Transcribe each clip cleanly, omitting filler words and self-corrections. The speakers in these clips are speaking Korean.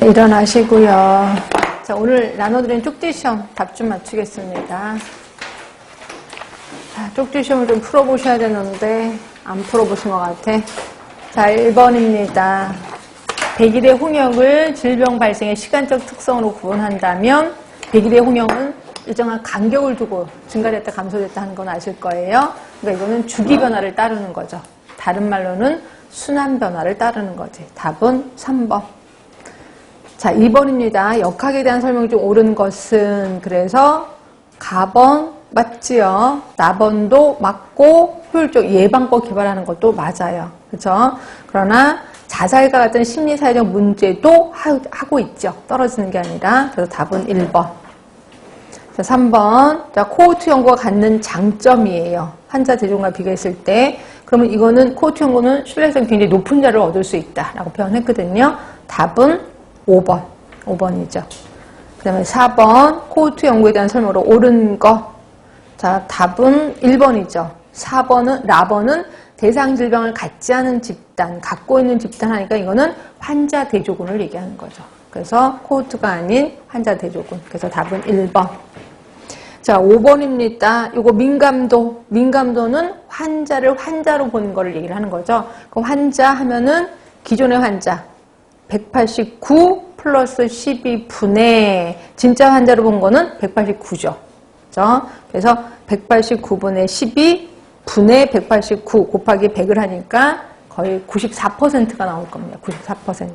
일어나시고요. 자, 오늘 나눠드린 쪽지시험 답 좀 맞추겠습니다. 자, 쪽지시험을 좀 풀어보셔야 되는데 안 풀어보신 것 같아. 자, 1번입니다. 백일의 홍역을 질병 발생의 시간적 특성으로 구분한다면 백일의 홍역은 일정한 간격을 두고 증가됐다 감소됐다 하는 건 아실 거예요. 그러니까 이거는 주기 변화를 따르는 거죠. 다른 말로는 순환 변화를 따르는 거지. 답은 3번. 자, 2번입니다. 역학에 대한 설명이 좀 옳은 것은 그래서 가번 맞지요. 나번도 맞고 효율적 예방법 개발하는 것도 맞아요. 그렇죠? 그러나 자살과 같은 심리사회적 문제도 하고 있죠. 떨어지는 게 아니라. 그래서 답은 1번. 자, 3번. 자, 코호르트 연구가 갖는 장점이에요. 환자 대조군과 비교했을 때. 그러면 이거는 코호르트 연구는 신뢰성이 굉장히 높은 자료를 얻을 수 있다라고 표현했거든요. 답은 5번. 5번이죠. 그 다음에 4번. 코호르트 연구에 대한 설명으로 옳은 거. 자, 답은 1번이죠. 4번은, 라번은 대상 질병을 갖지 않은 집단, 갖고 있는 집단 하니까 이거는 환자 대조군을 얘기하는 거죠. 그래서 코호르트가 아닌 환자 대조군. 그래서 답은 1번. 자, 5번입니다. 요거 민감도. 민감도는 환자를 환자로 보는 거를 얘기를 하는 거죠. 그럼 환자 하면은 기존의 환자 189 플러스 12분의 진짜 환자로 본 거는 189죠. 그렇죠? 그래서 189분의 12 분의 189 곱하기 100을 하니까 거의 94%가 나올 겁니다. 94%.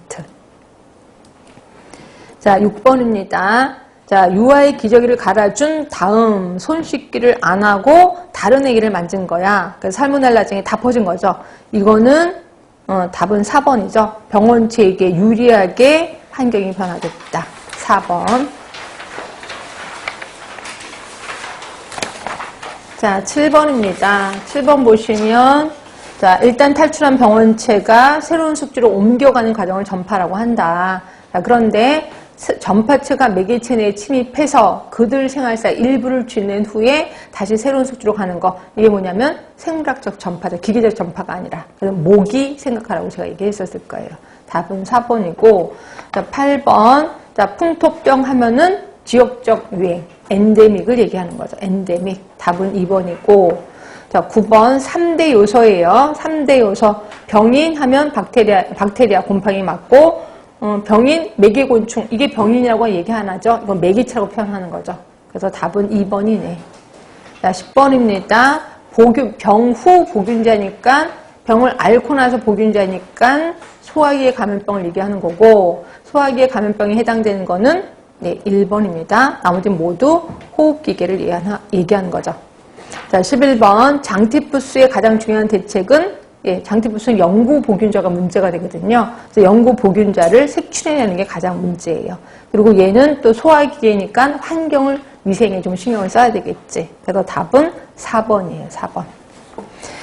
자, 6번입니다. 자, 유아의 기저귀를 갈아준 다음 손 씻기를 안 하고 다른 애기를 만진 거야. 그래서 살모넬라증이 다 퍼진 거죠. 이거는 답은 4번이죠. 병원체에게 유리하게 환경이 변화됐다. 4번. 자, 7번입니다. 7번 보시면 자, 일단 탈출한 병원체가 새로운 숙주로 옮겨가는 과정을 전파라고 한다. 자, 그런데 전파체가 매개체 내에 침입해서 그들 생활사 일부를 쥐는 후에 다시 새로운 숙주로 가는 거. 이게 뭐냐면 생물학적 전파죠. 기계적 전파가 아니라. 그래서 모기 생각하라고 제가 얘기했었을 거예요. 답은 4번이고. 자, 8번. 자, 풍토병 하면은 지역적 유행. 엔데믹을 얘기하는 거죠. 엔데믹. 답은 2번이고. 자, 9번 3대 요소예요. 3대 요소. 병인 하면 박테리아 곰팡이 맞고 병인, 매개곤충, 이게 병인이라고 얘기 안 하죠. 이건 매개체라고 표현하는 거죠. 그래서 답은 2번이네. 자, 10번입니다. 병후 보균자니까, 병을 앓고 나서 보균자니까 소화기의 감염병을 얘기하는 거고, 소화기의 감염병에 해당되는 거는 네, 1번입니다. 나머지 모두 호흡기계를 얘기하는 거죠. 자, 11번. 장티푸스의 가장 중요한 대책은 장티푸스는 영구 보균자가 문제가 되거든요. 그래서 영구 보균자를 색출해내는 게 가장 문제예요. 그리고 얘는 또 소화기계니까 환경을 위생에 좀 신경을 써야 되겠지. 그래서 답은 4번이에요. 4번.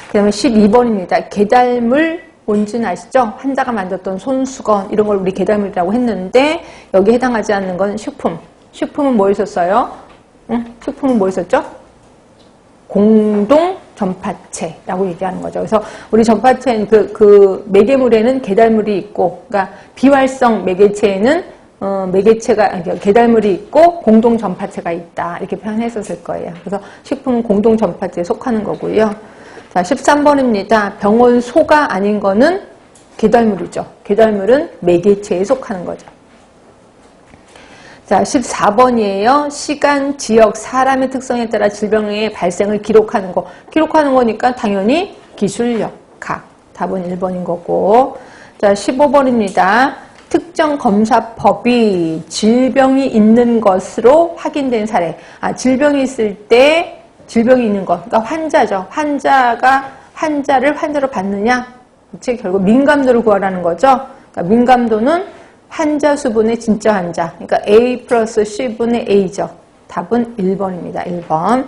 그 다음에 12번입니다. 계달물 뭔지는 아시죠? 환자가 만졌던 손수건 이런 걸 우리 계달물이라고 했는데 여기에 해당하지 않는 건 식품. 식품은 뭐 있었어요? 식품은 뭐 있었죠? 공동 전파체라고 얘기하는 거죠. 그래서 우리 전파체는 그 매개물에는 계달물이 있고, 그러니까 비활성 매개체에는 계달물이 있고 공동 전파체가 있다 이렇게 표현했었을 거예요. 그래서 식품은 공동 전파체에 속하는 거고요. 자, 13번입니다. 병원 소가 아닌 거는 계달물이죠. 계달물은 매개체에 속하는 거죠. 자, 14번이에요. 시간, 지역, 사람의 특성에 따라 질병의 발생을 기록하는 거. 기록하는 거니까 당연히 기술력, 각. 답은 1번인 거고. 자, 15번입니다. 특정 검사법이 질병이 있는 것으로 확인된 사례. 질병이 있을 때 질병이 있는 것. 그러니까 환자죠. 환자를 환자로 받느냐? 즉 결국 민감도를 구하라는 거죠. 그러니까 민감도는 환자 수분의 진짜 환자. 그러니까 A 플러스 C분의 A죠. 답은 1번입니다. 1번.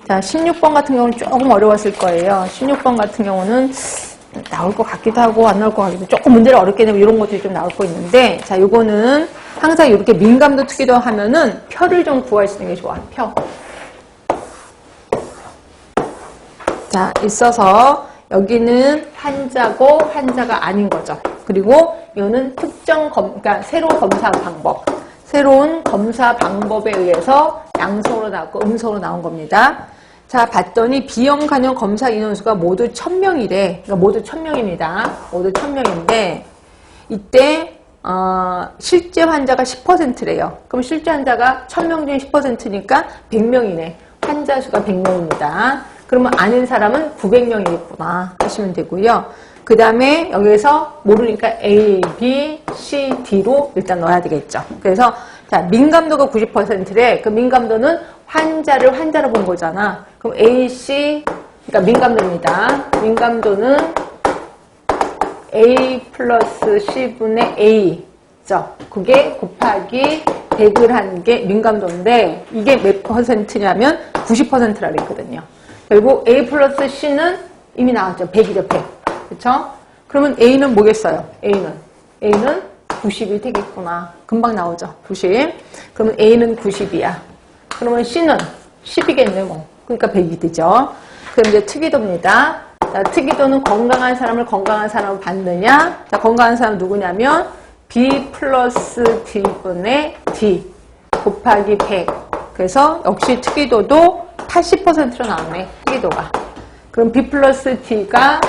자, 16번 같은 경우는 조금 어려웠을 거예요. 16번 같은 경우는 나올 것 같기도 하고 안 나올 것 같기도 하고 조금 문제를 어렵게 내고 이런 것들이 좀 나올 거 있는데 자, 요거는 항상 이렇게 민감도 투기도 하면은 표를 좀 구하시는 게 좋아. 표. 자, 있어서 여기는 환자고 환자가 아닌 거죠. 그리고 이거는 그러니까 새로운 검사 방법에 의해서 양성으로 나왔고 음성으로 나온 겁니다. 자, 봤더니 비형 간염 검사 인원수가 모두 1000명이래. 그러니까 모두 1000명입니다. 모두 1000명인데 이때 실제 환자가 10%래요. 그럼 실제 환자가 1000명 중에 10%니까 100명이네. 환자 수가 100명입니다. 그러면 아는 사람은 900명이겠구나 하시면 되고요. 그 다음에 여기에서 모르니까 A, B, C, D로 일단 넣어야 되겠죠. 그래서 자, 민감도가 90%래. 그 민감도는 환자를 환자로 본 거잖아. 그럼 A, C, 그러니까 민감도입니다. 민감도는 A 플러스 C분의 A죠. 그게 곱하기 100을 한 게 민감도인데 이게 몇 퍼센트냐면 90%라 그랬거든요. 결국 A 플러스 C는 이미 나왔죠. 100이죠. 100. 그쵸? 그러면 A는 뭐겠어요? A는 90이 되겠구나. 금방 나오죠. 90. 그러면 A는 90이야. 그러면 C는 10이겠네, 뭐. 그러니까 100이 되죠. 그럼 이제 특이도입니다. 자, 특이도는 건강한 사람을 건강한 사람으로 받느냐? 자, 건강한 사람 누구냐면 B 플러스 D분의 D 곱하기 100. 그래서 역시 특이도도 80%로 나오네. 특이도가. 그럼 B 플러스 D가